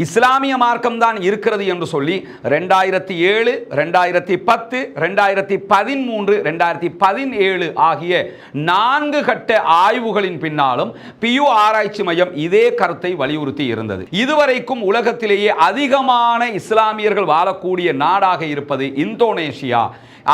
இஸ்லாமிய மார்க்கம் தான் இருக்கிறது என்று சொல்லி 2007, 2010, 2013, 2017 ஆகிய 4 கட்ட ஆய்வுகளின் பின்னாலும் பியூ ஆராய்ச்சி மையம் இதே கருத்தை வலியுறுத்தி இருந்தது. இதுவரைக்கும் உலகத்திலேயே அதிகமான இஸ்லாமியர்கள் வாழக்கூடிய நாடாக இருப்பது இந்தோனேஷியா.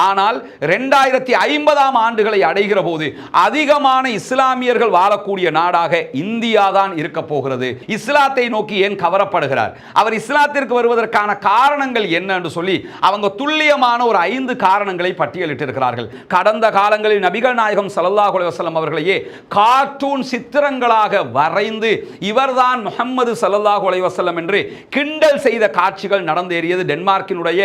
ஆனால் 2050 ஆண்டுகளை அடைகிற போது அதிகமான இஸ்லாமியர்கள் வாழக்கூடிய நாடாக இந்தியா தான் இருக்க போகிறது. இஸ்லாத்தை நோக்கி ஏன் கவரப்படுகிறார், அவர் இஸ்லாத்திற்கு வருவதற்கான காரணங்கள் என்ன என்று சொல்லி அவங்க துல்லியமான ஒரு 5 காரணங்களை பட்டியலிட்டிருக்கிறார்கள். கடந்த காலங்களில் நபிகள் நாயகம் ஸல்லல்லாஹு அலைஹி வஸல்லம் அவர்களையே கார்ட்டூன் சித்திரங்களாக வரைந்து இவர்தான் முஹம்மது ஸல்லல்லாஹு அலைஹி வஸல்லம் என்று கிண்டல் செய்த காட்சிகள் நடந்தேறியது. டென்மார்க்கினுடைய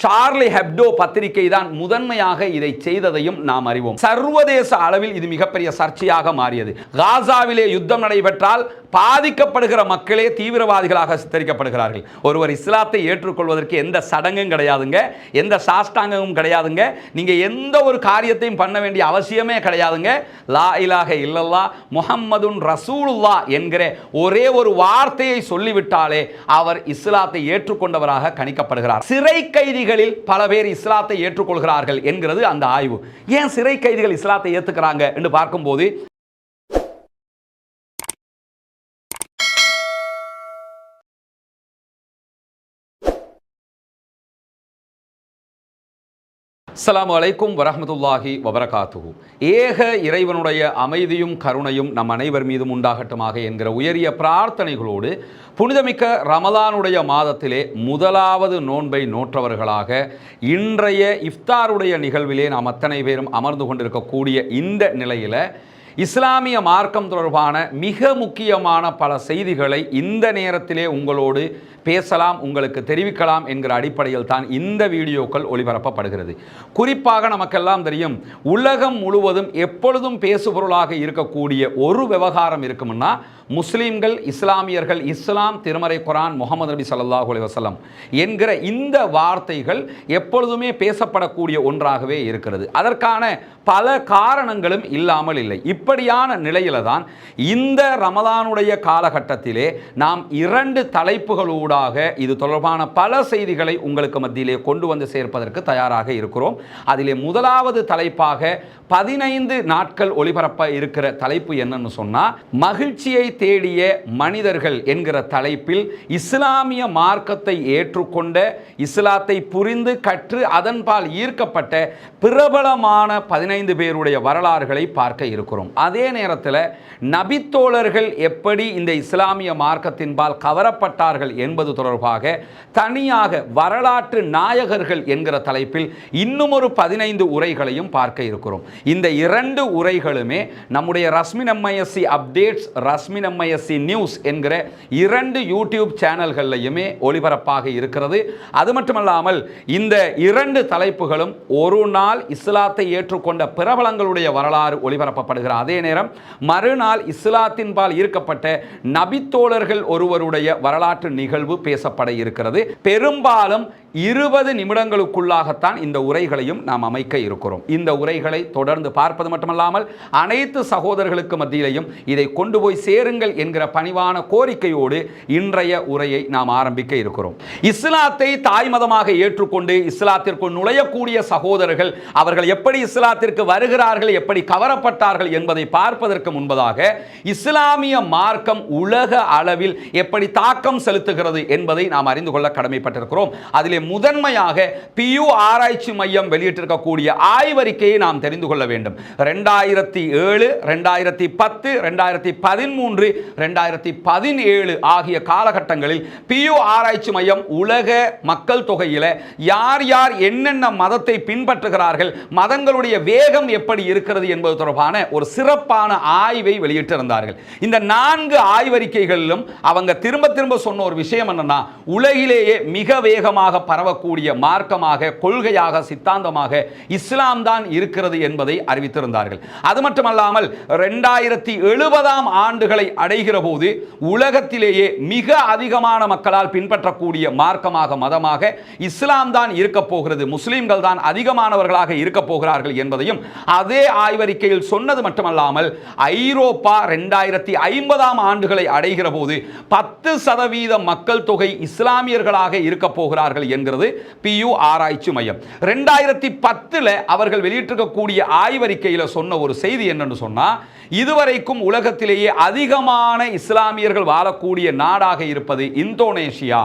ஷார்லி ஹெப்டோ பத்திரிகை தான் முதன்மையாக இதை செய்ததையும் நாம் அறிவோம். சர்வதேச அளவில் இது மிகப்பெரிய சர்ச்சையாக மாறியது. காசாவிலே யுத்தம் நடைபெற்றால் பாதிக்கப்படுகிற மக்களே தீவிரவாதிகளாக சித்தரிக்கப்படுகிறார்கள். ஒருவர் இஸ்லாத்தை ஏற்றுக்கொள்வதற்கு எந்த சடங்கும் கிடையாதுங்க, எந்த சாஷ்டாங்கமும் கிடையாதுங்க, நீங்க எந்த ஒரு காரியத்தையும் பண்ண வேண்டிய அவசியமே கிடையாதுங்க. லா இலாஹ இல்லல்லாஹ் முஹம்மதுன் ரசூலுல்லாஹ் என்கிற ஒரே ஒரு வார்த்தையை சொல்லிவிட்டாலே அவர் இஸ்லாத்தை ஏற்றுக்கொண்டவராக கணிக்கப்படுகிறார். சிறை கைதிகளில் பல பேர் இஸ்லாத்தை ஏற்றுக்கொள்கிறார்கள் என்கிறது அந்த ஆய்வு. ஏன் சிறை கைதிகள் இஸ்லாத்தை ஏற்றுக்கிறாங்க என்று பார்க்கும்போது அஸ்ஸலாமு அலைக்கும் வரஹ்மத்துல்லாஹி வபரகாத்துஹு. ஏக இறைவனுடைய அமைதியும் கருணையும் நம் அனைவர் மீதும் உண்டாகட்டுமாக என்கிற உயரிய பிரார்த்தனைகளோடு புனிதமிக்க ரமலானுடைய மாதத்திலே முதலாவது நோன்பை நோற்றவர்களாக இன்றைய இஃப்தாருடைய நிகழ்விலே நாம் அத்தனை பேரும் அமர்ந்து கொண்டிருக்கக்கூடிய இந்த நிலையில் இஸ்லாமிய மார்க்கம் தொடர்பான மிக முக்கியமான பல செய்திகளை இந்த நேரத்திலே உங்களோடு பேசலாம், உங்களுக்கு தெரிவிக்கலாம் என்கிற அடிப்படையில் தான் இந்த வீடியோக்கள் ஒளிபரப்பப்படுகிறது. குறிப்பாக நமக்கெல்லாம் தெரியும், உலகம் முழுவதும் எப்பொழுதும் பேசுபொருளாக இருக்கக்கூடிய ஒரு விவகாரம் இருக்கும்னா முஸ்லீம்கள், இஸ்லாமியர்கள், இஸ்லாம், திருமறை குர்ஆன், முஹம்மது நபி ஸல்லல்லாஹு அலைஹி வஸல்லம் என்கிற இந்த வார்த்தைகள் எப்பொழுதுமே பேசப்படக்கூடிய ஒன்றாகவே இருக்கிறது. அதற்கான பல காரணங்களும் இல்லாமல் இல்லை. இப்படியான நிலையில தான் இந்த ரமலானுடைய காலகட்டத்திலே நாம் 2 தலைப்புகளூடாக இது தொடர்பான பல செய்திகளை உங்களுக்கு மத்தியிலே கொண்டு வந்து சேர்ப்பதற்கு தயாராக இருக்கிறோம். அதிலே முதலாவது தலைப்பாக 15 நாட்கள் ஒளிபரப்ப இருக்கிற தலைப்பு என்னன்னு சொன்னா, மகிழ்ச்சியை தேடிய மனிதர்கள் என்கிற தலைப்பில் இஸ்லாமிய மார்க்கத்தை ஏற்றுக்கொண்ட, இஸ்லாத்தை புரிந்து கற்று அதன்பால் ஈர்க்கப்பட்ட பிரபலமான 15 பேருடைய வரலாறுகளை பார்க்க இருக்கிறோம். அதே நேரத்தில் நபித்தோழர்கள் எப்படி இந்த இஸ்லாமிய மார்க்கத்தின்பால் கவரப்பட்டார்கள் என்பது தொடர்பாக தனியாக வரலாற்று நாயகர்கள் என்கிற தலைப்பில் இன்னும் ஒரு 15 உரைகளையும் பார்க்க இருக்கிறோம். இந்த 2 உரைகளுமே நம்முடைய Rasmin MISC updates, Rasmin MISC news என்கிற 2 யூடியூப் சேனல்களையுமே ஒளிபரப்பாக இருக்கிறது. அது மட்டுமல்லாமல் இந்த 2 தலைப்புகளும் ஒரு நாள் இஸ்லாத்தை ஏற்றுக்கொண்ட பிரபலங்களுடைய வரலாறு ஒளிபரப்பப்படுகிற அதே நேரம் மறுநாள் இஸ்லாத்தின்பால் ஈர்க்கப்பட்ட நபித்தோழர்கள் ஒருவருடைய வரலாற்று நிகழ்வு பேசப்பட இருக்கிறது. பெரும்பாலும் 20 நிமிடங்களுக்குள்ளாகத்தான் இந்த உரைகளையும் நாம் அமைக்க இருக்கிறோம். இந்த உரைகளை தொடர்ந்து பார்ப்பது மட்டுமல்லாமல் அனைத்து சகோதரர்களுக்கு மத்தியிலையும் இதை கொண்டு போய் சேருங்கள் என்கிற பணிவான கோரிக்கையோடு இன்றைய உரையை நாம் ஆரம்பிக்க இருக்கிறோம். இஸ்லாத்தை தாய்மதமாக ஏற்றுக்கொண்டு இஸ்லாத்திற்குள் நுழையக்கூடிய சகோதரர்கள் அவர்கள் எப்படி இஸ்லாத்திற்கு வருகிறார்கள், எப்படி கவரப்பட்டார்கள் என்பதை பார்ப்பதற்கு முன்பதாக இஸ்லாமிய மார்க்கம் உலக அளவில் எப்படி தாக்கம் செலுத்துகிறது என்பதை நாம் அறிந்து கொள்ள கடமைப்பட்டிருக்கிறோம். அதிலே முதன்மையாக பியூ ஆராய்ச்சி மையம் வெளியிட்டிருக்கக்கூடிய ஆய்வறிக்கையை நாம் தெரிந்து கொள்ள வேண்டும். 2007, 2010, 2013, 2017 ஆகிய காலகட்டங்களில் பியூ ஆராய்ச்சி மையம் உலக மக்கள் தொகையில் யார் யார் என்னென்ன மதத்தை பின்பற்றுகிறார்கள், மதங்களுடைய வேகம் எப்படி இருக்கிறது என்பது தொடர்பான ஒரு சிறப்பான ஆய்வை வெளியிட்டிருந்தார்கள். இந்த 4 ஆய்வறிக்கைகளிலும் அவங்க திரும்ப திரும்ப சொன்ன ஒரு விஷயம் என்னன்னா, உலகிலேயே மிக வேகமாக பரவக்கூடிய மார்க்கமாக, கொள்கையாக, சித்தாந்தமாக இஸ்லாம் தான் இருக்கிறது என்பதை அறிவித்திருந்தார்கள். அது மட்டுமல்லாமல் 2070 ஆண்டுகளை அடைகிற போது உலகத்திலேயே மிக அதிகமான மக்களால் பின்பற்றக்கூடிய மார்க்கமாக, மதமாக இஸ்லாம் தான் இருக்க போகிறது, முஸ்லிம்கள் தான் அதிகமானவர்களாக இருக்க போகிறார்கள் என்பதையும் அதே ஆய்வறிக்கையில் சொன்னது மட்டுமல்லாமல் ஐரோப்பா 2050 ஆண்டுகளை அடைகிற போது 10% மக்கள் தொகை இஸ்லாமியர்களாக இருக்க போகிறார்கள் என்கிறது பியூ ஆராய்ச்சி மையம். 2010 அவர்கள் வெளியிட்டிருக்கக்கூடிய ஆய்வறிக்கையில் சொன்ன ஒரு செய்தி என்னன்னு சொன்னா, இதுவரைக்கும் உலகத்திலேயே அதிகமான இஸ்லாமியர்கள் வாழக்கூடிய நாடாக இருப்பது இந்தோனேஷியா.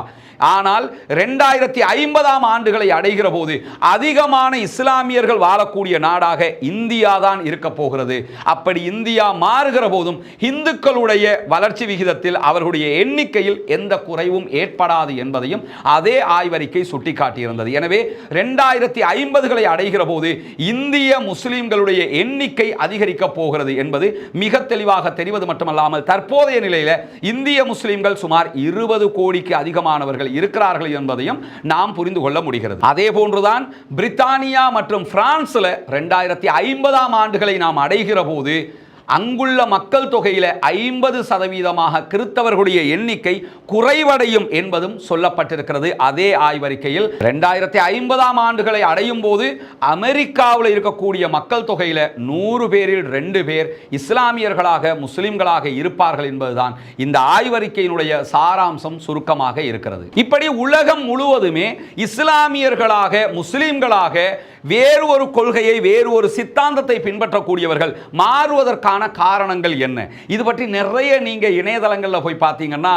ஆனால் 2050 ஆண்டுகளை அடைகிற போது அதிகமான இஸ்லாமியர்கள் வாழக்கூடிய நாடாக இந்தியா தான் இருக்க போகிறது. அப்படி இந்தியா மாறுகிற போதும் இந்துக்களுடைய வளர்ச்சி விகிதத்தில் அவர்களுடைய எண்ணிக்கையில் எந்த குறைவும் ஏற்படாது என்பதையும் அதே ஆய்வறிக்கை சுட்டிக்காட்டியிருந்தது. எனவே 2050களை அடைகிற போது இந்திய முஸ்லிம்களுடைய எண்ணிக்கை அதிகரிக்க போகிறது என்பது மிக தெளிவாக தெரிவது மட்டுமல்லாமல் தற்போதைய நிலையில் இந்திய முஸ்லிம்கள் சுமார் 20 கோடிக்கு அதிகமானவர்கள் இருக்கிறார்கள் என்பதையும் நாம் புரிந்து கொள்ள முடிகிறது. அதே போன்றுதான் பிரித்தானியா மற்றும் பிரான்ஸ்ல 2050 ஆண்டுகளை நாம் அடைகிற போது அங்குள்ள மக்கள் தொகையில் 50% கிறிஸ்தவர்களுடைய எண்ணிக்கை குறைவடையும் என்பதும் சொல்லப்பட்டிருக்கிறது. அதே ஆய்வறிக்கையில் 2050 ஆண்டுகளை அடையும் போது அமெரிக்காவில் இருக்கக்கூடிய மக்கள் தொகையில் 100 பேரில் 2 பேர் இஸ்லாமியர்களாக, முஸ்லிம்களாக இருப்பார்கள் என்பதுதான் இந்த ஆய்வறிக்கையினுடைய சாராம்சம் சுருக்கமாக இருக்கிறது. இப்படி உலகம் முழுவதுமே இஸ்லாமியர்களாக, முஸ்லிம்களாக வேறு ஒரு கொள்கையை, வேறு ஒரு சித்தாந்தத்தை பின்பற்றக்கூடியவர்கள் மாறுவதற்கான காரணங்கள் என்ன? இது பற்றி நிறைய நீங்க இணையதளங்களில் போய் பார்த்தீங்கன்னா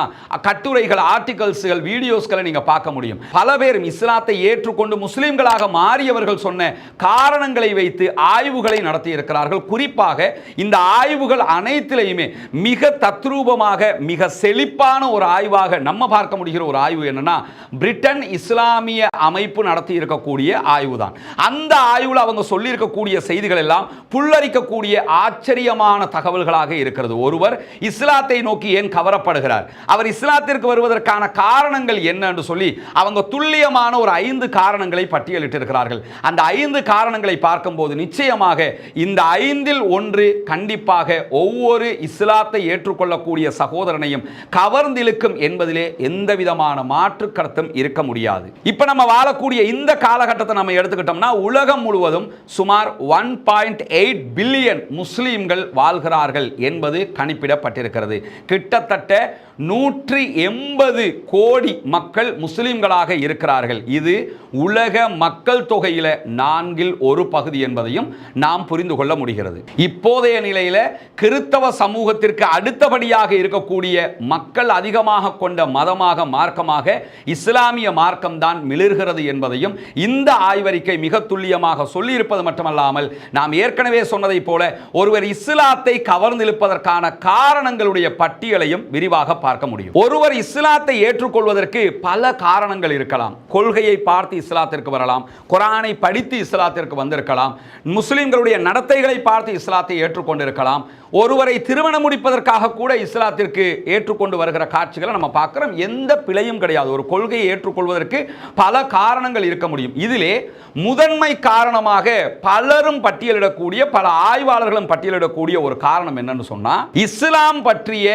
கட்டுரைகள், ஆர்டிகல்ஸ்கள், வீடியோஸ்களை நீங்க பார்க்க முடியும். பல பேர் இஸ்லாத்தை ஏற்றுக்கொண்டு முஸ்லிம்களாக மாறியவர்கள் சொன்ன காரணங்களை வைத்து ஆய்வுகளை நடத்தி இருக்கிறார்கள். குறிப்பாக இந்த ஆய்வுகள் அனைத்திலையுமே மிக தத்ரூபமாக, மிக செழிப்பான ஒரு ஆய்வாக நம்ம பார்க்க முடிகிற ஒரு ஆய்வு என்னன்னா, பிரிட்டன் இஸ்லாமிய அமைப்பு நடத்தி இருக்கக்கூடிய ஆய்வு தான். அந்த ஆய்வுல அவங்க சொல்லி இருக்கக்கூடிய செய்திகள் எல்லாம் புல்லரிக்கக்கூடிய ஆச்சரியமான தகவல்களாக இருக்கிறது. ஒருவர் இஸ்லாத்தை நோக்கி ஏன் கவரப்படுகிறார், அவர் இஸ்லாத்திற்கு வருவதற்கான காரணங்கள் என்ன என்று சொல்லி அவங்க துல்லியமான ஒரு 5 காரணங்களை பட்டியலிட்டிருக்கிறார்கள். அந்த 5 காரணங்களை பார்க்கும்போது நிச்சயமாக இந்த 5இல் ஒன்று கண்டிப்பாக ஒவ்வொரு இஸ்லாத்தை ஏற்றுக்கொள்ளக்கூடிய சகோதரனையும் கவர்ந்திழுக்கும் என்பதிலே எந்த விதமான மாற்று கருத்தும் இருக்க முடியாது. இப்ப நம்ம வாழக்கூடிய இந்த காலகட்டத்தை நம்ம எடுத்துக்கிட்டோம்னா உலகம் முழுவதும் சுமார் 1.8 பில்லியன் முஸ்லிம்கள் வாழ்கிறார்கள் என்பது கணிப்பிடப்பட்டிருக்கிறது. கிட்டத்தட்ட 180 கோடி மக்கள் முஸ்லிம்களாக இருக்கிறார்கள். இது உலக மக்கள் தொகையில 1/4 பகுதி என்பதையும் நாம் புரிந்து கொள்ள முடிகிறது. இப்போதைய நிலையில கிறிஸ்தவ சமூகத்திற்கு அடுத்தபடியாக இருக்கக்கூடிய மக்கள் அதிகமாக கொண்ட மதமாக, மார்க்கமாக இஸ்லாமிய மார்க்கம் தான் மிளிர்கிறது என்பதையும் இந்த ஆய்வறிக்கை மிக துல்லியமாக சொல்லி இருப்பது மட்டுமல்லாமல், நாம் ஏற்கனவே சொன்னதை போல ஒருவர் இஸ்லாத்தை கவர்ந்திழுப்பதற்கான காரணங்களுடைய பட்டியலையும் விரிவாக பார்க்க முடியும். ஒருவர் இஸ்லாத்தை ஏற்றுக்கொள்வதற்கு பல காரணங்கள் இருக்கலாம். கொள்கையை பார்த்து இஸ்லாத்திற்கு வரலாம், குர்ஆனை படித்து இஸ்லாத்திற்கு வந்திருக்கலாம், முஸ்லிம்களுடைய நடத்தைகளை பார்த்து இஸ்லாத்தை ஏற்றுக்கொண்டிருக்கலாம், ஒருவரை திருமணம் முடிப்பதற்காக கூட இஸ்லாத்திற்கு ஏற்றுக்கொண்டு வருகிற காட்சிகளை நம்ம பார்க்கிறோம். எந்த பிழையும் கிடையாது. ஒரு கொள்கையை ஏற்றுக்கொள்வதற்கு பல காரணங்கள் இருக்க முடியும். இதிலே முதன்மை காரணமாக பலரும் பட்டியலிடக்கூடிய, பல ஆய்வாளர்களும் பட்டியலிடக்கூடிய ஒரு காரணம் என்னன்னு சொன்னா, இஸ்லாம் பற்றிய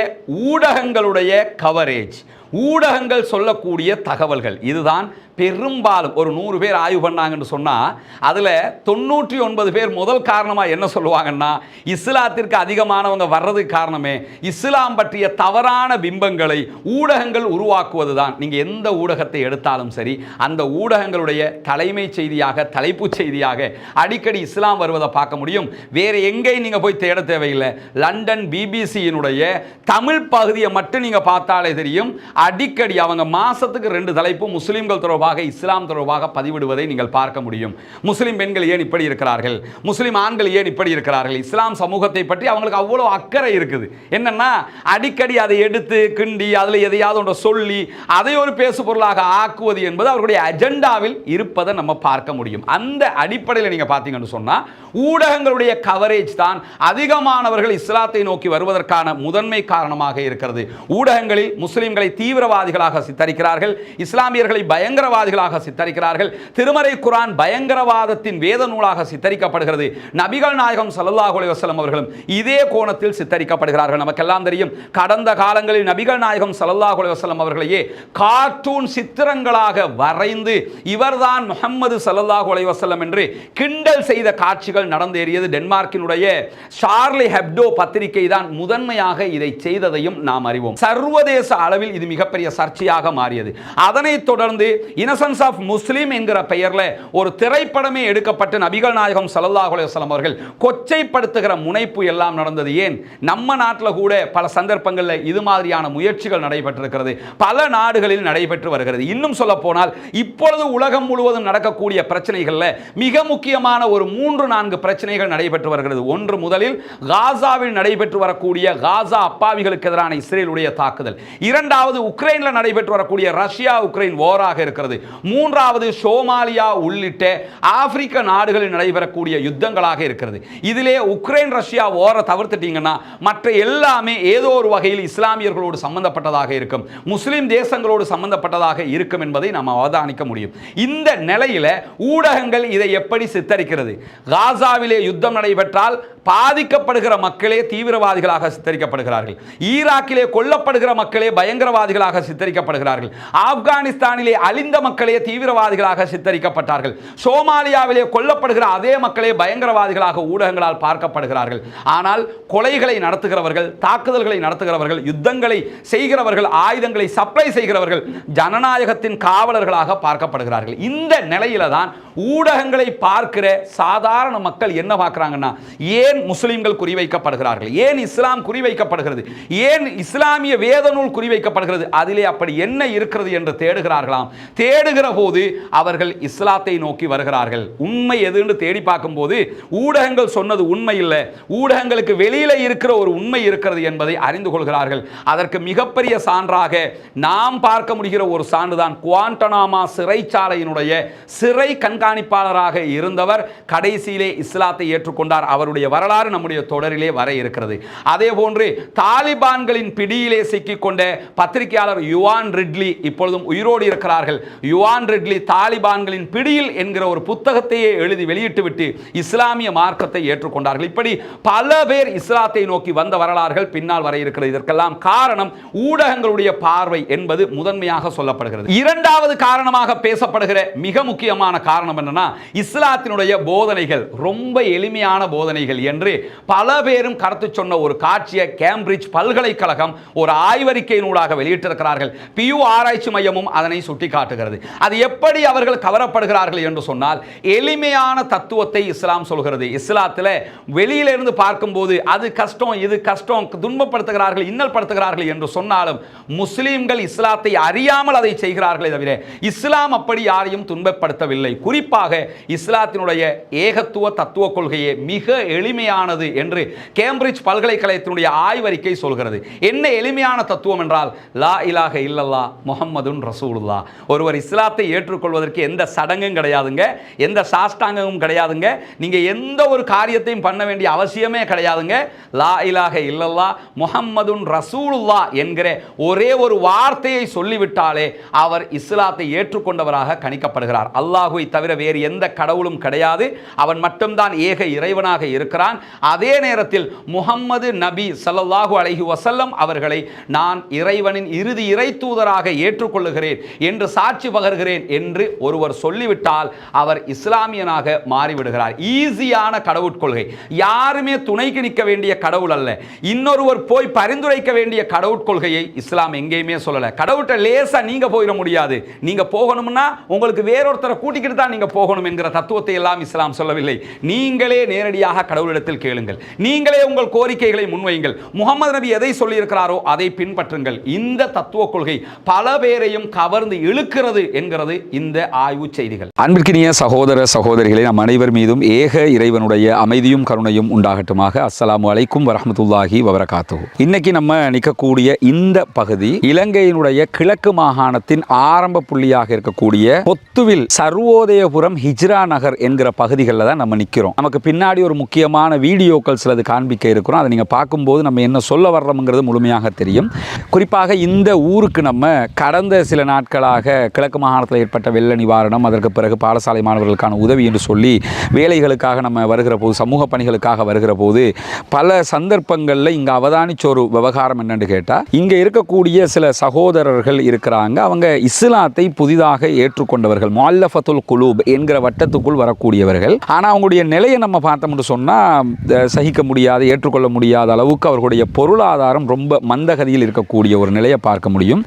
ஊடகங்களுடைய கவரேஜ், ஊடகங்கள் சொல்லக்கூடிய தகவல்கள். இதுதான் பெரும்பாலும் ஒரு 100 பேர் ஆய்வு பண்ணாங்கன்னு சொன்னால் அதில் 99 பேர் முதல் காரணமாக என்ன சொல்லுவாங்கன்னா, இஸ்லாத்திற்கு அதிகமானவங்க வர்றதுக்கு காரணமே இஸ்லாம் பற்றிய தவறான பிம்பங்களை ஊடகங்கள் உருவாக்குவது தான். நீங்கள் எந்த ஊடகத்தை எடுத்தாலும் சரி, அந்த ஊடகங்களுடைய தலைமை செய்தியாக, தலைப்புச் செய்தியாக அடிக்கடி இஸ்லாம் வருவதை பார்க்க முடியும். வேறு எங்கேயும் நீங்கள் போய் தேட தேவையில்லை. லண்டன் பிபிசியினுடைய தமிழ் பகுதியை மட்டும் நீங்கள் பார்த்தாலே தெரியும். அடிக்கடி அவங்க மாசத்துக்கு 2 தலைப்பு முஸ்லிம்கள் தொடர்பாக, இஸ்லாம் தொடர்பாக பதிவிடுவதை நீங்கள் பார்க்க முடியும். முஸ்லிம் பெண்கள் ஏன் இப்படி இருக்கிறார்கள், முஸ்லிம் ஆண்கள் ஏன் இப்படி இருக்கிறார்கள், இஸ்லாம் சமூகத்தை பற்றி அவங்களுக்கு அவ்வளவு அக்கறை இருக்குது. என்னன்னா அடிக்கடி அதை எடுத்து கிண்டி அதில் எதையாவது ஒன்று சொல்லி அதை ஒரு பேசு பொருளாக ஆக்குவது என்பது அவர்களுடைய அஜெண்டாவில் இருப்பதை நம்ம பார்க்க முடியும். அந்த அடிப்படையில் நீங்க பார்த்தீங்கன்னு சொன்னா ஊடகங்களுடைய கவரேஜ் தான் அதிகமானவர்கள் இஸ்லாத்தை நோக்கி வருவதற்கான முதன்மை காரணமாக இருக்கிறது. ஊடகங்களில் முஸ்லிம்களை தீவிரவாதிகளாக சித்தரிக்கிறார்கள், இஸ்லாமியர்களை பயங்கரவாதிகளாக சித்தரிக்கிறார்கள். திருமறை குர்ஆன் பயங்கரவாதத்தின் வேத நூலாக சித்தரிக்கப்படுகிறது. நபிகள் நாயகம் ஸல்லல்லாஹு அலைஹி வஸல்லம் அவர்களும் இதே கோணத்தில் சித்தரிக்கப்படுகிறார்கள். நமக்கெல்லாம் தெரியும், கடந்த காலங்களில் நபிகள் நாயகம் ஸல்லல்லாஹு அலைஹி வஸல்லம் அவர்களையே கார்ட்டூன் சித்திரங்களாக வரைந்து இவர்தான் முஹம்மது ஸல்லல்லாஹு அலைஹி வஸல்லம் என்று கிண்டல் செய்த காட்சிகள் நடந்தேறியது. டென்மார்க்கினுடைய ஷார்லி ஹெப்டோ பத்திரிகை தான் முதன்மையாக இதை செய்ததையும் நாம் அறிவோம். சர்வதேச அளவில் இது மிகப்பெரிய சர்ச்சையாக மாறியது. அதனைத் தொடர்ந்து இன்னசென்ஸ் ஆஃப் முஸ்லிம் என்கிற பெயரில் ஒரு திரைப்படமே எடுக்கப்பட்டு நபிகள் நாயகம் ஸல்லல்லாஹு அலைஹி வஸல்லம் அவர்கள் கொச்சைப்படுத்துகிற முனைப்பு எல்லாம் நடந்தது. ஏன் நம்ம நாட்டில் கூட பல சந்தர்ப்பங்களில் இது மாதிரியான முயற்சிகள் நடைபெற்றிருக்கிறது, பல நாடுகளில் நடைபெற்று வருகிறது. இன்னும் சொல்ல போனால் இப்பொழுது உலகம் முழுவதும் நடக்கக்கூடிய பிரச்சனைகளில் மிக முக்கியமான ஒரு 3-4 பிரச்சனைகள் நடைபெற்று வருகிறது. ஒன்று, முதலில் காசாவில் நடைபெற்று வரக்கூடிய காசா அப்பாவிகளுக்கு எதிரான இஸ்ரேலுடைய தாக்குதல். இரண்டாவது, உக்ரைனில் நடைபெற்று வரக்கூடிய ரஷ்யா உக்ரைன் போராக இருக்கிறது. மூன்றாவது, சோமாலியா உள்ளிட்ட ஆப்பிரிக்க நாடுகளில் நடைபெறக்கூடிய யுத்தங்களாக இருக்கிறது. இதிலே உக்ரைன் ரஷ்யா போரை தவிர்த்துட்டீங்கன்னா மற்ற எல்லாமே ஏதோ ஒரு வகையில் இஸ்லாமியர்களோடு சம்பந்தப்பட்டதாக இருக்கும், முஸ்லிம் தேசங்களோடு சம்பந்தப்பட்டதாக இருக்கும் என்பதை நாம் அவதானிக்க முடியும். இந்த நிலையில ஊடகங்கள் இதை எப்படி சித்தரிக்கிறது? காசாவிலே யுத்தம் நடைபெற்றால் பாதிக்கப்படுகிற மக்களே தீவிரவாதிகளாக சித்தரிக்கப்படுகிறார்கள், ஈராக்கிலே கொல்லப்படுகிற மக்களே பயங்கரவாதிகளாக சித்தரிக்கப்படுகிறார்கள், ஆப்கானிஸ்தானிலே அழிந்த மக்களே தீவிரவாதிகளாக சித்தரிக்கப்பட்டார்கள், சோமாலியாவிலே கொல்லப்படுகிற அதே மக்களே பயங்கரவாதிகளாக ஊடகங்களால் பார்க்கப்படுகிறார்கள். ஆனால் கொலைகளை நடத்துகிறவர்கள், தாக்குதல்களை நடத்துகிறவர்கள், யுத்தங்களை செய்கிறவர்கள், ஆயுதங்களை சப்ளை செய்கிறவர்கள் ஜனநாயகத்தின் காவலர்களாக பார்க்கப்படுகிறார்கள். இந்த நிலையில தான் ஊடகங்களை பார்க்கிற சாதாரண மக்கள் என்ன பார்க்கிறாங்கன்னா, ஏன் முஸ்லிம்கள் குறிவைக்கப்படுகிறார்கள், ஏன் இஸ்லாம் குறிவைக்கப்படுகிறது, ஏன் இஸ்லாமிய வேத நூல் குறிவைக்கப்படுகிறது, அதிலே அப்படி என்ன இருக்கிறது என்று தேடுகிறார்களாம். தேடுகிற போது அவர்கள் இஸ்லாத்தை நோக்கி வருகிறார்கள். உண்மை எதுன்னு தேடி பார்க்கும்போது ஊடகங்கள் சொன்னது உண்மை இல்லை, ஊடகங்களுக்கு வெளியில இருக்கிற ஒரு உண்மை இருக்கிறது என்பதை அறிந்து கொள்கிறார்கள். அதற்கு மிகப்பெரிய சான்றாக நாம் பார்க்க முடிகிற ஒரு சான்றுதான் குவாண்டனாமா சிறைச்சாலையினுடைய சிறை கண்காணிப்பாளராக இருந்தவர் கடைசியிலே இஸ்லாத்தை ஏற்றுக்கொண்டார். அவருடைய வரலாறு நம்முடைய தொடரிலே வர இருக்கிறது. அதே போன்று தாலிபான்களின் பிடியிலே சிக்கிக்கொண்ட பத்திரிகையாளர் யுவான் ரிட்லி இப்பொழுதும் உயிரோடு இருக்கிறார்கள். யுவான் ரிட்லி தாலிபான்களின் பிடியில் என்கிற ஒரு புத்தகத்தையே எழுதி வெளியிட்டுவிட்டு இஸ்லாமிய மார்க்கத்தை ஏற்றுக்கொண்டார்கள். இப்படி பல பேர் இஸ்லாத்தை நோக்கி வந்த வரலாறுகள் பின்னால் வர இருக்கிறது. இதற்கெல்லாம் காரணம் ஊடகங்களுடைய பார்வை என்பது முதன்மையாக சொல்லப்படுகிறது. இரண்டாவது காரணமாக பேசப்படுகிற மிக முக்கியமான காரணம் என்னன்னா, இஸ்லாத்தினுடைய போதனைகள் ரொம்ப எளிமையான போதனைகள் என்று பல பேரும் கருத்து சொன்ன ஒரு காட்சியை கேம்பிரிட்ஜ் பல்கலைக்கழகம் ஒரு ஆய்வறிக்கையினூடாக வெளியிட்டிருக்கிறார்கள். பியூ ஆராய்ச்சி மையமும் அதனை சுட்டிக்காட்டுகிறது. அது எப்படி அவர்கள் கவரப்படுகிறார்கள் என்று சொன்னால், எளிமையான தத்துவத்தை இஸ்லாம் சொல்கிறது. இஸ்லாத்தில் வெளியிலிருந்து பார்க்கும்போது அது கஷ்டம், இது கஷ்டம், துன்பப்படுத்துகிறார்கள், இன்னல்படுத்துகிறார்கள் என்று சொன்னாலும் முஸ்லிம்கள் இஸ்லாத்தை அறியாமல் அதை செய்கிறார்களே தவிர இஸ்லாம் அப்படி யாரையும் துன்பப்படுத்தவில்லை. குறிப்பாக இஸ்லாத்தினுடைய ஏகத்துவ தத்துவ கொள்கையே மிக எளிமையானது என்று கேம்பிரிட்ஜ் பல்கலைக்கழகத்தினுடைய ஆய்வறிக்கை சொல்கிறது. என்ன எளிமையான தத்துவம் என்றால், லா இலாஹ இல்லல்லாஹ் முஹம்மதுன் ரசூலுல்லாஹ். ஒருவர் இஸ்லாத்தை ஏற்றுக்கொள்வதற்கு எந்த சடங்கும் கிடையாதுங்க, எந்த சாஷ்டாங்கமும் கிடையாதுங்க, நீங்க எந்த ஒரு காரியத்தையும் பண்ண வேண்டிய அவசியமே கிடையாதுங்க. லா இலாஹ இல்லல்லாஹ் முஹம்மதுன் ரசூலுல்லாஹ் என்கிற ஒரே ஒரு வார்த்தையை சொல்லிவிட்டாலே அவர் இஸ்லாத்தை ஏற்றுக்கொண்டவராக கணிக்கப்படுகிறார். அல்லாஹுவை தவிர வேறு எந்த கடவுளும் கிடையாது, அவன் மட்டும்தான் ஏக இறைவனாக இருக்கிறான். அதே நேரத்தில் முஹம்மது நபி ஸல்லல்லாஹு அலைஹி வஸல்லம் அவர்களை நான் இறைவனின் இறுதி இறை தூதராக ஏற்றுக்கொள்ளுகிறேன் என்று சாட்சி பகர்கிறேன் என்று ஒருவர் சொல்லிவிட்டால் அவர் இஸ்லாமியனாக மாறிவிடுகிறார். ஈஸியான கடவுட்கொள்கை, யாருமே துணைக்கு நிற்க வேண்டிய கடவுள் அல்ல, இன்னொருவர் போய் பரிந்துரைக்க வேண்டிய கடவுட்கொள்கையை இஸ்லாம் எங்கேயுமே சொல்லல. கடவுள்கிட்ட லேசா நீங்க போயிட முடியாது, நீங்க போகணும்னா உங்களுக்கு வேறொருத்தரை கூட்டிக்கிட்டு தான் நீங்க போகணும் என்கிற தத்துவத்தை எல்லாம் இஸ்லாம் சொல்லவில்லை. நீங்களே நேரடியாக கடவுளிடத்தில் கேளுங்கள், நீங்களே உங்கள் கோரிக்கைகளை முன்வையுங்கள், முகமது நபி எதை சொல்லி இருக்கிறாரோ அதை பின்பற்றுங்கள். இந்த தத்துவ கொள்கை பல பேரையும் கவர்ந்து இழுக்கிறது என்கிறது இந்த ஆய்வு செய்திகள். அன்பிற்கினிய சகோதர சகோதரிகளை நம் அனைவர் மீதும் ஏக இறைவனுடைய அமைதியும் கருணையும் உண்டாகட்டுமாக. அஸ்ஸலாமு அலைக்கும் வரஹ்மத்துல்லாஹி வபரகாத்துஹு. இன்னைக்கு நம்ம நிற்கக்கூடிய இந்த பகுதி இலங்கையினுடைய கிழக்கு மாகாணத்தின் ஆரம்ப புள்ளியாக இருக்கக்கூடிய பொத்துவில் சர்வோதயபுரம் ஹிஜ்ரா நகர் என்கிற பகுதிகளில் தான் நம்ம நிற்கிறோம். நமக்கு பின்னாடி ஒரு முக்கியமான வீடியோக்கள் சிலது காண்பிக்க இருக்கிறோம். அதை நீங்கள் பார்க்கும்போது நம்ம என்ன சொல்ல வர்றோம்ங்கிறது முழுமையாக தெரியும். குறிப்பாக இந்த இந்த ஊருக்கு நம்ம கடந்த சில நாட்களாக கிழக்கு மாகாணத்தில் ஏற்பட்ட வெள்ள நிவாரணம், அதற்கு பிறகு பாடசாலை மாணவர்களுக்கான உதவி என்று சொல்லி வேலைகளுக்காக நம்ம வருகிற போது, சமூக பணிகளுக்காக வருகிற போது பல சந்தர்ப்பங்களில் இங்கே அவதானிச்ச ஒரு விவகாரம் என்னென்னு கேட்டால், இங்கே இருக்கக்கூடிய சில சகோதரர்கள் இருக்கிறாங்க. அவங்க இஸ்லாத்தை புதிதாக ஏற்றுக்கொண்டவர்கள், முஅல்லஃபத்துல் குலூப் என்கிற வட்டத்துக்குள் வரக்கூடியவர்கள். ஆனால் அவங்களுடைய நிலையை நம்ம பார்த்தோம்னு சொன்னால் சகிக்க முடியாத, ஏற்றுக்கொள்ள முடியாத அளவுக்கு அவர்களுடைய பொருளாதாரம் ரொம்ப மந்தகதியில் இருக்கக்கூடிய ஒரு நிலையை பார்க்க முடியும்.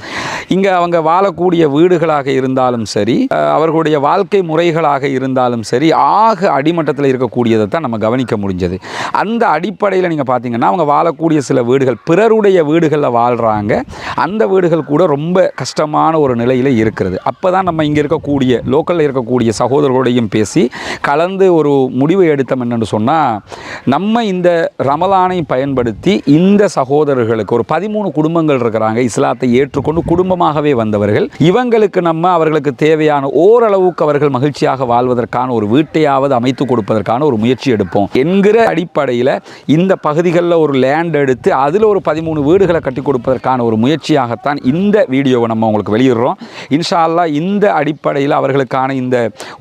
இங்கே அவங்க வாழக்கூடிய வீடுகளாக இருந்தாலும் சரி, அவர்களுடைய வாழ்க்கை முறைகளாக இருந்தாலும் சரி, ஆக அடிமட்டத்தில் இருக்கக்கூடியதை தான் நம்ம கவனிக்க முடிஞ்சது. அந்த அடிப்படையில் நீங்கள் பார்த்தீங்கன்னா அவங்க வாழக்கூடிய சில வீடுகள் பிறருடைய வீடுகளில் வாழ்கிறாங்க. அந்த வீடுகள் கூட ரொம்ப கஷ்டமான ஒரு நிலையில் இருக்கிறது. அப்போ தான் நம்ம இங்கே இருக்கக்கூடிய லோக்கலில் இருக்கக்கூடிய சகோதரர்களோடையும் பேசி கலந்து ஒரு முடிவை எடுத்தோம் என்னென்னு சொன்னால், நம்ம இந்த ரமலானை பயன்படுத்தி இந்த சகோதரர்களுக்கு ஒரு 13 குடும்பங்கள் இருக்கிறாங்க, இஸ்லாத்தை ஏற்றுக்கொண்டு குடும்பமாகவே வந்தவர்கள். இவங்களுக்கு நம்ம அவர்களுக்கு தேவையான ஓரளவுக்கு அவர்கள் மகிழ்ச்சியாக வாழ்வதற்கான ஒரு வீட்டையாவது அமைத்து கொடுப்பதற்கான ஒரு முயற்சி எடுப்போம் என்கிற அடிப்படையில் இந்த பகுதிகளில் ஒரு லேண்ட் எடுத்து அதில் ஒரு 13 வீடுகளை கட்டி கொடுப்பதற்கான ஒரு முயற்சியாகத்தான் இந்த வீடியோவை நம்ம உங்களுக்கு வெளியிடுறோம். இன்ஷா அல்லாஹ் இந்த அடிப்படையில் அவர்களுக்கான இந்த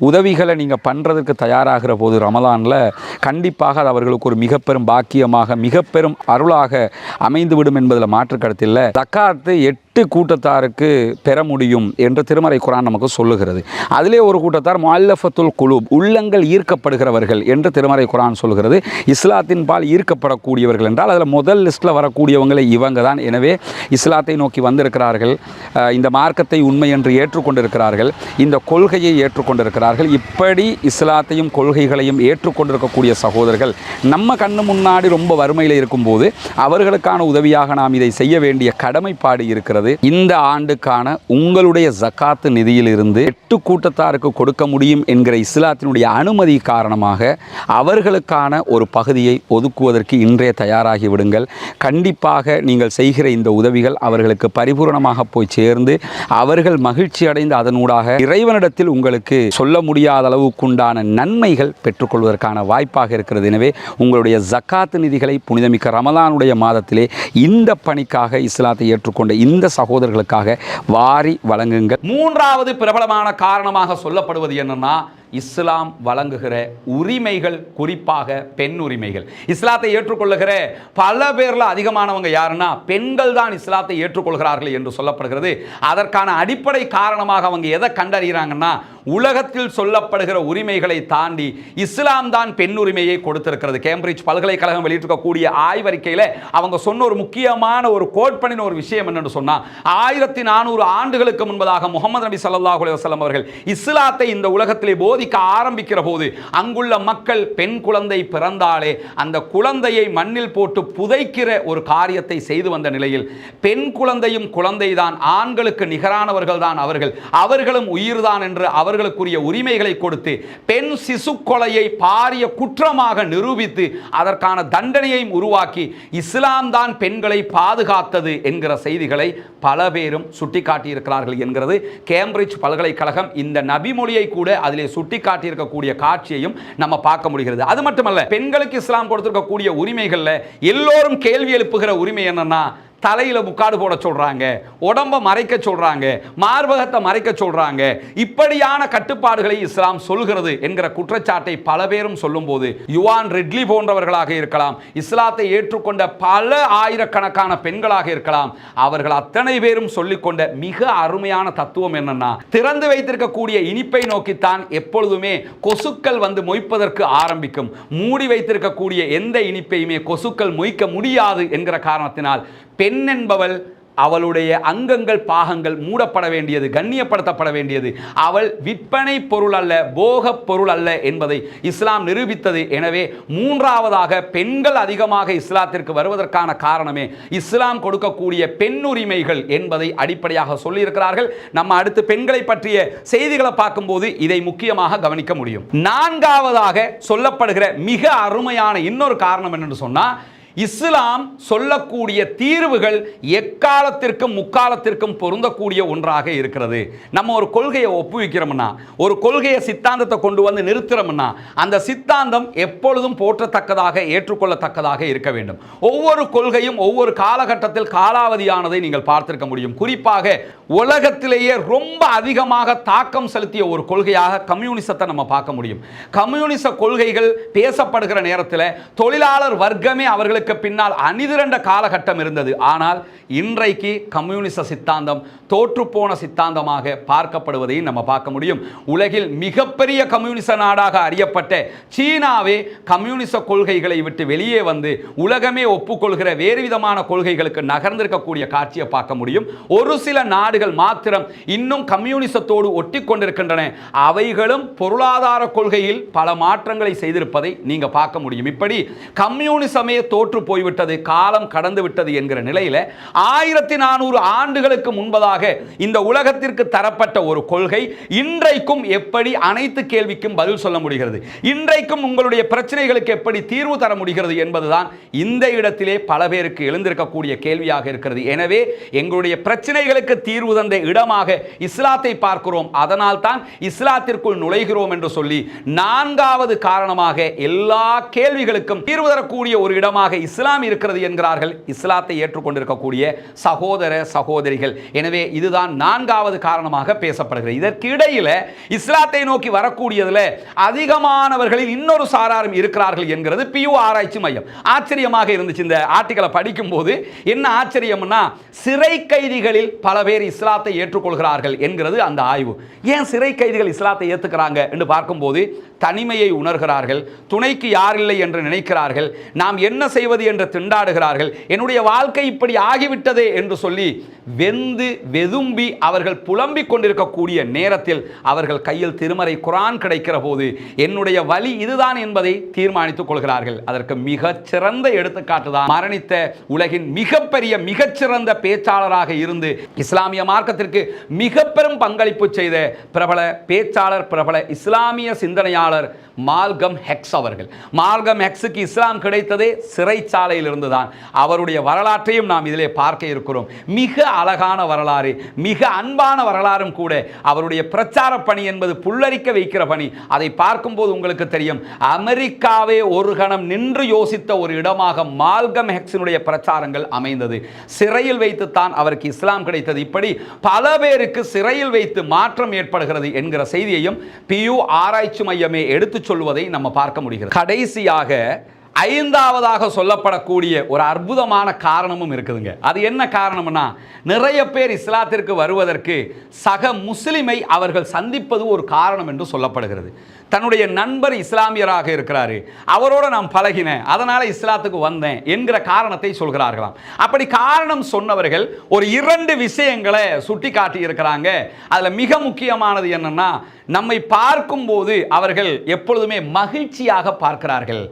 உதவிகளை நீங்கள் பண்ணுறதுக்கு தயாராகிற போது ரமலானில் கண்டிப்பாக அது அவர்களுக்கு ஒரு மிக பெரும் பாக்கியமாக, மிக பெரும் அருளாக அமைந்துவிடும் என்பதில் மாற்று கருத்தில்லை. ஜக்காத்து 8 கூட்டத்தாருக்கு பெற முடியும் என்று திருமறை குர்ஆன் நமக்கு சொல்லுகிறது. அதிலே ஒரு கூட்டத்தார் முஅல்லஃபத்துல் குலூப், உள்ளங்கள் ஈர்க்கப்படுகிறவர்கள் என்று திருமறை குர்ஆன் சொல்கிறது. இஸ்லாத்தின் பால் ஈர்க்கப்படக்கூடியவர்கள் என்றால் அதில் முதல் லிஸ்ட்டில் வரக்கூடியவங்களை இவங்க தான். எனவே இஸ்லாத்தை நோக்கி வந்திருக்கிறார்கள், இந்த மார்க்கத்தை உண்மை என்று ஏற்றுக்கொண்டிருக்கிறார்கள், இந்த கொள்கையை ஏற்றுக்கொண்டிருக்கிறார்கள். இப்படி இஸ்லாத்தையும் கொள்கைகளையும் ஏற்றுக்கொண்டிருக்கக்கூடிய சகோதரர்கள் நம்ம கண்ணு முன்னாடி ரொம்ப வறுமையில் இருக்கும்போது அவர்களுக்கான உதவியாக நாம் இதை செய்ய வேண்டிய கடமைப்பாடு இருக்கிறது. இந்த ஆண்டுக்கான உங்களுடைய ஜக்காத்து நிதியிலிருந்து 8 கூட்டத்தாருக்கு கொடுக்க முடியும் என்கிற இஸ்லாத்தினுடைய அனுமதி காரணமாக அவர்களுக்கான ஒரு பகுதியை ஒதுக்குவதற்கு இன்றைய தயாராகி விடுங்கள். கண்டிப்பாக நீங்கள் செய்கிற இந்த உதவிகள் அவர்களுக்கு பரிபூர்ணமாக போய் சேர்ந்து அவர்கள் மகிழ்ச்சி அடைந்து அதனூடாக இறைவனிடத்தில் உங்களுக்கு சொல்ல முடியாத அளவுக்குண்டான நன்மைகள் பெற்றுக்கொள்வதற்கான வாய்ப்பாக இருக்கிறது. எனவே உங்களுடைய ஜக்காத்து நிதிகளை புனிதமிக்க ரமலானுடைய மாதத்திலே இந்த பணிக்காக இஸ்லாத்தை ஏற்றுக்கொண்ட இந்த சகோதரர்களுக்காக வாரி வழங்குங்கள். மூன்றாவது பிரபலமான காரணமாக சொல்லப்படுவது என்னன்னா, இஸ்லாம் வழங்குகிற உரிமைகள், குறிப்பாக பெண் உரிமைகள். இஸ்லாத்தை ஏற்றுக்கொள்ளுகிற பல பேரில் அதிகமானவங்க யாருன்னா பெண்கள் தான் இஸ்லாத்தை ஏற்றுக்கொள்கிறார்கள் என்று சொல்லப்படுகிறது. அதற்கான அடிப்படை காரணமாக அவங்க எதை கண்டறிகிறாங்கன்னா, உலகத்தில் சொல்லப்படுகிற உரிமைகளை தாண்டி இஸ்லாம் தான் பெண் உரிமையை கொடுத்திருக்கிறது. கேம்பிரிட்ஜ் பல்கலைக்கழகம் வெளியிட்டிருக்கக்கூடிய ஆய்வறிக்கையில் அவங்க சொன்ன ஒரு முக்கியமான ஒரு கோட் பண்ணின ஒரு விஷயம் என்னன்னு சொன்னா, 1400 ஆண்டுகளுக்கு முன்பதாக முகமது நபி ஸல்லல்லாஹு அலைஹி வஸல்லம் அவர்கள் இஸ்லாத்தை இந்த உலகத்திலே போதிக்க ஆரம்பிக்கிற போது அங்குள்ள மக்கள் பெண் குழந்தை பிறந்தாலே அந்த குழந்தையை மண்ணில் போட்டு புதைக்கிற ஒரு காரியத்தை செய்து வந்த நிலையில், பெண் குழந்தையும் குழந்தைதான், ஆண்களுக்கு நிகரானவர்கள் தான் அவர்களும் உயிர்தான் என்று அவர்களுக்குரிய உரிமைகளை கொடுத்து பெண் சிசு கொலையை பாரிய குற்றமாக நிரூபித்து அதற்கான தண்டனையையும் உருவாக்கி இஸ்லாம் தான் பெண்களை பாதுகாத்தது என்கிற செய்திகளை பல பேரும் சுட்டிக்காட்டியிருக்கிறார்கள் என்கிறது கேம்பிரிட்ஜ் பல்கலைக்கழகம். இந்த நபிமொழியை கூட அதிலே சுட்டிக்காட்டியிருக்கக்கூடிய காட்சியையும் நம்ம பார்க்க முடிகிறது. அது மட்டுமல்ல, பெண்களுக்கு இஸ்லாம் கொடுத்திருக்கக்கூடிய உரிமைகள்ல எல்லோரும் கேள்வி எழுப்புகிற உரிமை என்னன்னா, தலையில முக்காடு போட சொல்றாங்க, உடம்ப மறைக்க சொல்றாங்க, மார்பகத்தை மறைக்க சொல்றாங்க. இப்படியான கட்டுப்பாடுகளை இஸ்லாம் சொல்கிறது என்கிற குற்றச்சாட்டை பல பேரும் சொல்லும் போது, யுவான் ரெட்லி போன்றவர்களாக இருக்கலாம், இஸ்லாத்தை ஏற்றுக்கொண்ட பல ஆயிரக்கணக்கான பெண்களாக இருக்கலாம், அவர்கள் அத்தனை பேரும் சொல்லிக்கொண்ட மிக அருமையான தத்துவம் என்னன்னா, திறந்து வைத்திருக்கக்கூடிய இனிப்பை நோக்கித்தான் எப்பொழுதுமே கொசுக்கள் வந்து மொய்ப்பதற்கு ஆரம்பிக்கும். மூடி வைத்திருக்கக்கூடிய எந்த இனிப்பையுமே கொசுக்கள் மொய்க்க முடியாது என்கிற காரணத்தினால் பெண் என்பவள் அவளுடைய அங்கங்கள், பாகங்கள் மூடப்பட வேண்டியது, கண்ணியப்படுத்தப்பட வேண்டியது. அவள் விற்பனை பொருள் அல்ல, போக பொருள் அல்ல என்பதை இஸ்லாம் நிரூபித்தது. எனவே மூன்றாவதாக பெண்கள் அதிகமாக இஸ்லாத்திற்கு வருவதற்கான காரணமே இஸ்லாம் கொடுக்கக்கூடிய பெண் உரிமைகள் என்பதை அடிப்படையாக சொல்லியிருக்கிறார்கள். நம்ம அடுத்து பெண்களை பற்றிய செய்திகளை பார்க்கும்போது இதை முக்கியமாக கவனிக்க முடியும். நான்காவதாக சொல்லப்படுகிற மிக அருமையான இன்னொரு காரணம் என்னன்னு சொன்னா, இஸ்லாம் சொல்லக்கூடிய தீர்வுகள் எக்காலத்திற்கும் முக்காலத்திற்கும் பொருந்தக்கூடிய ஒன்றாக இருக்கிறது. நம்ம ஒரு கொள்கையை ஒப்புவிக்கிறோம்னா, ஒரு கொள்கையை சித்தாந்தத்தை கொண்டு வந்து நிறுத்துறோம்னா, அந்த சித்தாந்தம் எப்பொழுதும் போற்றத்தக்கதாக ஏற்றுக்கொள்ளத்தக்கதாக இருக்க வேண்டும். ஒவ்வொரு கொள்கையும் ஒவ்வொரு காலகட்டத்தில் காலாவதியானதை நீங்கள் பார்த்திருக்க முடியும். குறிப்பாக உலகத்திலேயே ரொம்ப அதிகமாக தாக்கம் செலுத்திய ஒரு கொள்கையாக கம்யூனிசத்தை நம்ம பார்க்க முடியும். கம்யூனிச கொள்கைகள் பேசப்படுகிற நேரத்தில் தொழிலாளர் வர்க்கமே அவர்களுக்கு பின்னால் அணிதிரண்ட காலகட்டம் இருந்தது. ஆனால் இன்றைக்கு கம்யூனிச சித்தாந்தம் தோற்றுப்போன சித்தாந்தமாக பார்க்கப்படுவதையும் நம்ம பார்க்க முடியும். உலகில் மிகப்பெரிய கம்யூனிச நாடாக அறியப்பட்ட சீனாவே கம்யூனிச கொள்கைகளை விட்டு வெளியே வந்து உலகமே ஒப்புக்கொள்கிற வேறு விதமான கொள்கைகளுக்கு நகர்ந்திருக்கக்கூடிய காட்சியை பார்க்க முடியும். ஒரு சில நாடுகள் மாத்திரம் இன்னும் கம்யூனிசத்தோடு ஒட்டி கொண்டிருக்கின்றன. அவைகளும் பொருளாதார கொள்கையில் பல மாற்றங்களை செய்திருப்பதை நீங்க பார்க்க முடியும். இப்படி கம்யூனிசமே தோற்று போய்விட்டது, காலம் கடந்து விட்டது என்கிற நிலையில 1400 ஆண்டுகளுக்கு முன்பதாக இந்த உலகத்திற்கு தரப்பட்ட ஒரு கொள்கை இன்றைக்கும் எப்படி அனைத்து கேள்விக்கும் பதில் சொல்ல முடிகிறது, இன்றைக்கும் உங்களுடைய பிரச்சனைகளுக்கு எப்படி தீர்வு தர முடிகிறது என்பதுதான் இந்த இடத்திலே பல பேருக்கு எழுந்திருக்கக்கூடிய கேள்வியாக இருக்கிறது. எனவே எங்களுடைய பிரச்சனைகளுக்கு தீர்வு தந்த இடமாக இஸ்லாத்தை பார்க்கிறோம், அதனால் தான் இஸ்லாத்திற்குள் நுழைகிறோம் என்று சொல்லி நான்காவது காரணமாக எல்லா கேள்விகளுக்கும் தீர்வு தரக்கூடிய ஒரு இடமாக இஸ்லாம் இருக்கிறது என்கிறார்கள் இஸ்லாத்தை ஏற்றுக்கொண்டிருக்கக்கூடிய சகோதர சகோதரிகள். எனவே இதுதான் நான்காவது காரணமாக பேசப்படுகிறது. இதற்கு இடையில இஸ்லாத்தை நோக்கி வரக்கூடியதில் அதிகமானவர்களில் இன்னொரு சாராரும் இருக்கிறார்கள் என்கிறது பியூ ஆராய்ச்சி மையம். ஆச்சரியமாக இருந்துச்சு இந்த ஆர்டிக்கலை படிக்கும் போது. என்ன ஆச்சரியம்னா, சிறை கைதிகளில் பல பேர் இஸ்லாத்தை ஏற்றுக்கொள்கிறார்கள் என்கிறது அந்த ஆய்வு. ஏன் சிறை கைதிகள் இஸ்லாத்தை ஏற்றுக்கிறாங்க என்று பார்க்கும்போது தனிமையை உணர்கிறார்கள், துணைக்கு யாரில்லை என்று நினைக்கிறார்கள், நாம் என்ன செய்வது என்று திண்டாடுகிறார்கள், என்னுடைய வாழ்க்கை இப்படி ஆகிவிட்டதே என்று சொல்லி வெந்து வெதும்பி அவர்கள் புலம்பிக் கொண்டிருக்கக்கூடிய நேரத்தில் அவர்கள் கையில் திருமறை குர்ஆன் கிடைக்கிற போது என்னுடைய வழி இதுதான் என்பதை தீர்மானித்துக் கொள்கிறார்கள். அதற்கு மிகச்சிறந்த எடுத்துக்காட்டு தான் மரணித்த உலகின் மிகப்பெரிய மிகச்சிறந்த பேச்சாளராக இருந்து இஸ்லாமிய மார்க்கத்திற்கு மிக பெரும் பங்களிப்பு செய்த பிரபல பேச்சாளர், பிரபல இஸ்லாமிய சிந்தனையாளர் மால்கம் எக்ஸ் அவர்கள். மால்கம் எக்ஸுக்கு இஸ்லாம் கிடைத்ததே சிறைச்சாலையில் இருந்துதான். அவருடைய வரலாற்றையும் நாம் இதிலே பார்க்க இருக்கிறோம். மிக அழகான வரலாறு, மிக அன்பான வரலாறும் கூட. அவருடைய பிரச்சார பணி என்பது புல்லரிக்க வைக்கிற பணி. அதை பார்க்கும்போது உங்களுக்கு தெரியும், அமெரிக்காவே ஒரு கணம் நின்று யோசித்த ஒரு இடமாக மால்கம் எக்ஸினுடைய பிரச்சாரங்கள் அமைந்தது. சிறையில் வைத்துத்தான் அவருக்கு இஸ்லாம் கிடைத்தது. இப்படி பல பேருக்கு சிறையில் வைத்து மாற்றம் ஏற்படுகிறது என்கிற செய்தியையும் பியூ ஆராய்ச்சி மையமே எடுத்துச் சொல்வதை நம்ம பார்க்க முடிகிறது. கடைசியாக ஐந்தாவதாக சொல்லப்படக்கூடிய ஒரு அற்புதமான காரணமும் இருக்குதுங்க. அது என்ன காரணம்னா, நிறைய பேர் இஸ்லாத்திற்கு வருவதற்கு சக முஸ்லிமை அவர்கள் சந்திப்பது ஒரு காரணம் என்று சொல்லப்படுகிறது. தன்னுடைய நண்பர் இஸ்லாமியராக இருக்கிறாரு, அவரோட நான் பழகினேன், அதனால இஸ்லாத்துக்கு வந்தேன் என்கிற காரணத்தை சொல்கிறார்களாம். அப்படி காரணம் சொன்னவர்கள் ஒரு 2 விஷயங்களை சுட்டி காட்டி இருக்கிறாங்க. அதுல மிக முக்கியமானது என்னன்னா, நம்மை பார்க்கும்போது அவர்கள் எப்பொழுதுமே மகிழ்ச்சியாக பார்க்கிறார்கள்.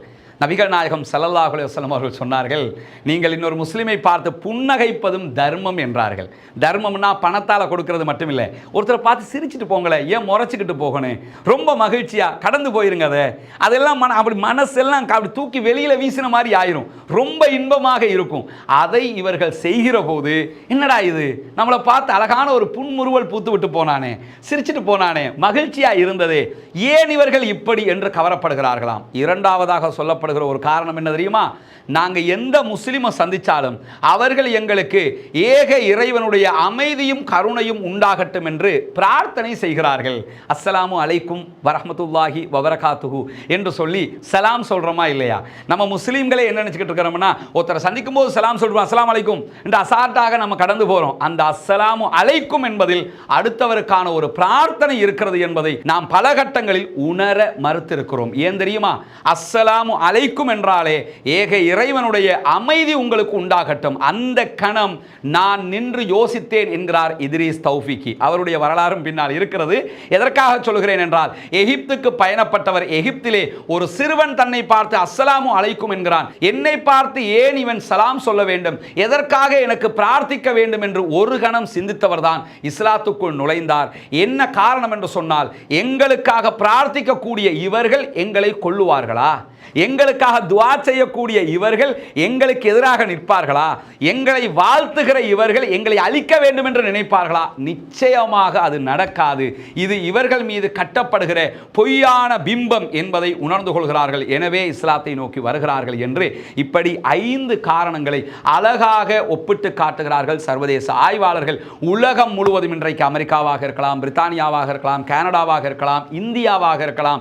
நபிகள் நாயகம் ஸல்லல்லாஹு அலைஹி வஸல்லம் அவர்கள் சொன்னார்கள், நீங்கள் இன்னொரு முஸ்லிமை பார்த்து புன்னகைப்பதும் தர்மம் என்றார்கள். தர்மம்னா பணத்தால் கொடுக்கிறது மட்டும் இல்லை, ஒருத்தரை பார்த்து சிரிச்சுட்டு போங்களேன், ஏன் முறைச்சிக்கிட்டு போகணும், ரொம்ப மகிழ்ச்சியாக கடந்து போயிருங்க. அதெல்லாம் அப்படி மனசெல்லாம் அப்படி தூக்கி வெளியில் வீசின மாதிரி ஆயிரும், ரொம்ப இன்பமாக இருக்கும். அதை இவர்கள் செய்கிற போது என்னடா இது, நம்மளை பார்த்து அழகான ஒரு புன்முறுவல் பூத்து விட்டு போனானே, சிரிச்சுட்டு போனானே, மகிழ்ச்சியாக இருந்ததே, ஏன் இவர்கள் இப்படி என்று கவரப்படுகிறார்களாம். இரண்டாவதாக சொல்லப்படும் ஒரு காரணம் என்ன தெரியுமா, நாங்க எந்த முஸ்லிமை சந்திச்சாலும் அவர்கள் எங்களுக்கு ஏக இறைவனுடைய அமைதியும் கருணையும் உண்டாகட்டும் என்று பிரார்த்தனை செய்கிறார்கள். அஸ்ஸலாமு அலைக்கும் வரஹ்மத்துல்லாஹி வபரகாத்துஹு என்று சொல்லி சலாம் சொல்றோமா இல்லையா? நம்ம முஸ்லீம்களே என்ன நினைச்சுக்கிட்டு இருக்கிறோம்னா, ஒருத்தரை சந்திக்கும் போது சலாம் சொல்றோம், அஸ்ஸலாமு அலைக்கும் என்று அசால்ட்டாக நம்ம கடந்து போறோம். அந்த அஸ்ஸலாமு அலைக்கும் என்பதில் அடுத்தவருக்கான ஒரு பிரார்த்தனை இருக்கிறது என்பதை நாம் பல கட்டங்களில் உணர மறுத்திருக்கிறோம். ஏன் தெரியுமா? அஸ்ஸலாமு அலைக்கும் என்றாலே ஏக இறைவனுடைய அமைதி உங்களுக்கு உண்டாகட்டும். அந்த கணம் நான் நின்று யோசித்தேன் என்கிறார் இத்ரீஸ் தௌஃபிகி. அவருடைய வரலாறும் பின்னால் இருக்கிறது. எதற்காக சொல்கிறேன் என்றால், எகிப்துக்கு பயணப்பட்டவர், எகிப்திலே ஒரு சிறுவன் தன்னை பார்த்து அஸ்ஸலாமு அலைக்கும் என்கிறான். என்னை பார்த்து ஏன் இவன் சலாம் சொல்ல வேண்டும், எதற்காக எனக்கு பிரார்த்திக்க வேண்டும் என்று ஒரு கணம் சிந்தித்தவர் தான் இஸ்லாத்துக்குள் நுழைந்தார். என்ன காரணம் என்று சொன்னால், எங்களுக்காக பிரார்த்திக்கக்கூடிய இவர்கள் எங்களை கொல்லுவார்களா, எங்களுக்காக துஆ செய்யக்கூடிய இவர்கள் எங்களுக்கு எதிராக நிற்பார்களா? எங்களை வாழ்த்துகிற இவர்கள் எங்களை அழிக்க வேண்டும் என்று நினைப்பார்களா? நிச்சயமாக அது நடக்காது. இது இவர்கள் மீது கட்டப்படுகிற பொய்யான பிம்பம் என்பதை உணர்ந்து கொள்கிறார்கள். எனவே இஸ்லாத்தை நோக்கி வருகிறார்கள் என்று இப்படி 5 காரணங்களை அழகாக ஒப்பிட்டு காட்டுகிறார்கள் சர்வதேச ஆய்வாளர்கள். உலகம் முழுவதும் இன்றைக்கு அமெரிக்காவாக இருக்கலாம், பிரித்தானியாவாக இருக்கலாம், கனடாவாக இருக்கலாம், இந்தியாவாக இருக்கலாம்,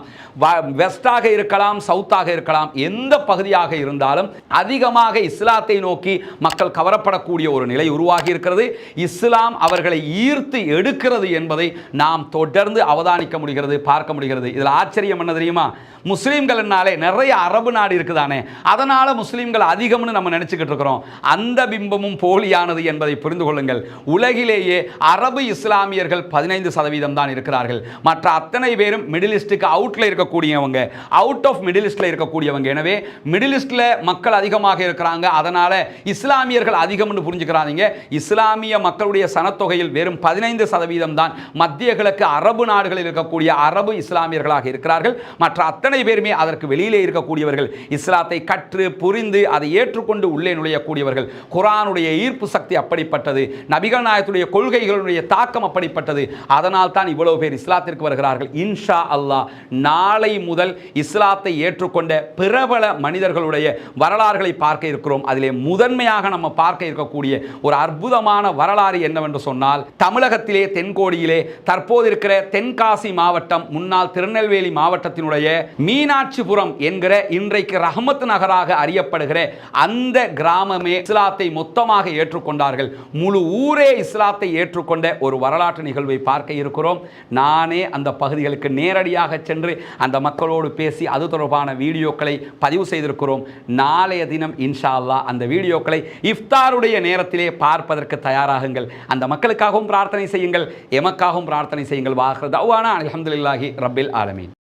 வெஸ்டாக இருக்கலாம், சவுத்தாக இருக்கலாம், எந்த பகுதியாக இருந்தாலும் அதிகமாக இஸ்லாத்தை நோக்கி மக்கள் கவரப்படக்கூடிய ஒரு நிலை உருவாகி இருக்கிறது. இஸ்லாம் அவர்களை ஈர்த்து எடுக்கிறது என்பதை நாம் தொடர்ந்து அவதானிக்க முடிகிறது, பார்க்க முடிகிறது. இதில் ஆச்சரியம் என்ன தெரியுமா? முஸ்லீம்கள்னாலே நிறைய அரபு நாடு இருக்குதானே, அதனால முஸ்லீம்கள் அதிகம்னு நம்ம நினைச்சுக்கிட்டு இருக்கிறோம். அந்த பிம்பமும் போலியானது என்பதை புரிந்து கொள்ளுங்கள். உலகிலேயே அரபு இஸ்லாமியர்கள் 15% தான் இருக்கிறார்கள். மற்ற அத்தனை பேரும் மிடில் ஈஸ்டுக்கு அவுட்ல இருக்கக்கூடியவங்க, அவுட் ஆஃப் மிடில் ஈஸ்ட்ல இருக்கக்கூடியவங்க. எனவே மிடில் ஈஸ்ட்ல மக்கள் அதிகமாக இருக்கிறாங்க, அதனால இஸ்லாமியர்கள் அதிகம்னு புரிஞ்சுக்கிறாங்க. இஸ்லாமிய மக்களுடைய சனத்தொகையில் வெறும் 15% தான் மத்திய கிழக்கு அரபு நாடுகளில் இருக்கக்கூடிய அரபு இஸ்லாமியர்களாக இருக்கிறார்கள். மற்ற அத்தனை பேருமே அதற்கு வெளியிலே இருக்கக்கூடியவர்கள், இஸ்லாத்தை கற்று புரிந்து அதை ஏற்றுக்கொண்டு உள்ளே நுழையக்கூடியவர்கள். குர்ஆனுடைய ஈர்ப்பு சக்தி அப்படிப்பட்டது, நபிகள் நாயகத்துடைய கொள்கைகளுடைய தாக்கம் அப்படிப்பட்டது. அதனால் தான் இவ்வளவு பேர் இஸ்லாத்திற்கு வருகிறார்கள். இன்ஷா அல்லாஹ் நாளை முதல் இஸ்லாத்தை ஏற்றுக்கொண்ட பிரபல மனிதர்களுடைய வரலாறுகளை பார்க்க இருக்கிறோம். அதிலே முதன்மையாக நம்ம பார்க்க இருக்கக்கூடிய ஒரு அற்புதமான வரலாறு என்னவென்று சொன்னால், தமிழகத்திலே தென்கோடியிலே தற்போது இருக்கிற தென்காசி மாவட்டம், முன்னாள் திருநெல்வேலி மாவட்டத்தினுடைய மீனாட்சிபுரம் என்கிற இன்றைக்கு ரஹமத் நகராக அறியப்படுகிற அந்த கிராமமே இஸ்லாத்தை மொத்தமாக ஏற்றுக்கொண்டார்கள். முழு ஊரே இஸ்லாத்தை ஏற்றுக்கொண்ட ஒரு வரலாற்று நிகழ்வை பார்க்க இருக்கிறோம். நானே அந்த பகுதிகளுக்கு நேரடியாக சென்று அந்த மக்களோடு பேசி அது தொடர்பான வீடியோக்களை பதிவு செய்திருக்கிறோம். நாளைய தினம் இன்ஷா அல்லாஹ் அந்த வீடியோக்களை இஃப்தாருடைய நேரத்திலே பார்ப்பதற்கு தயாராகுங்கள். அந்த மக்களுக்காகவும் பிரார்த்தனை செய்யுங்கள், எமக்காகவும் பிரார்த்தனை செய்யுங்கள். வாஹிர் தஅவானா அல்ஹம்துலில்லாஹி ரப்பில் ஆலமீன்.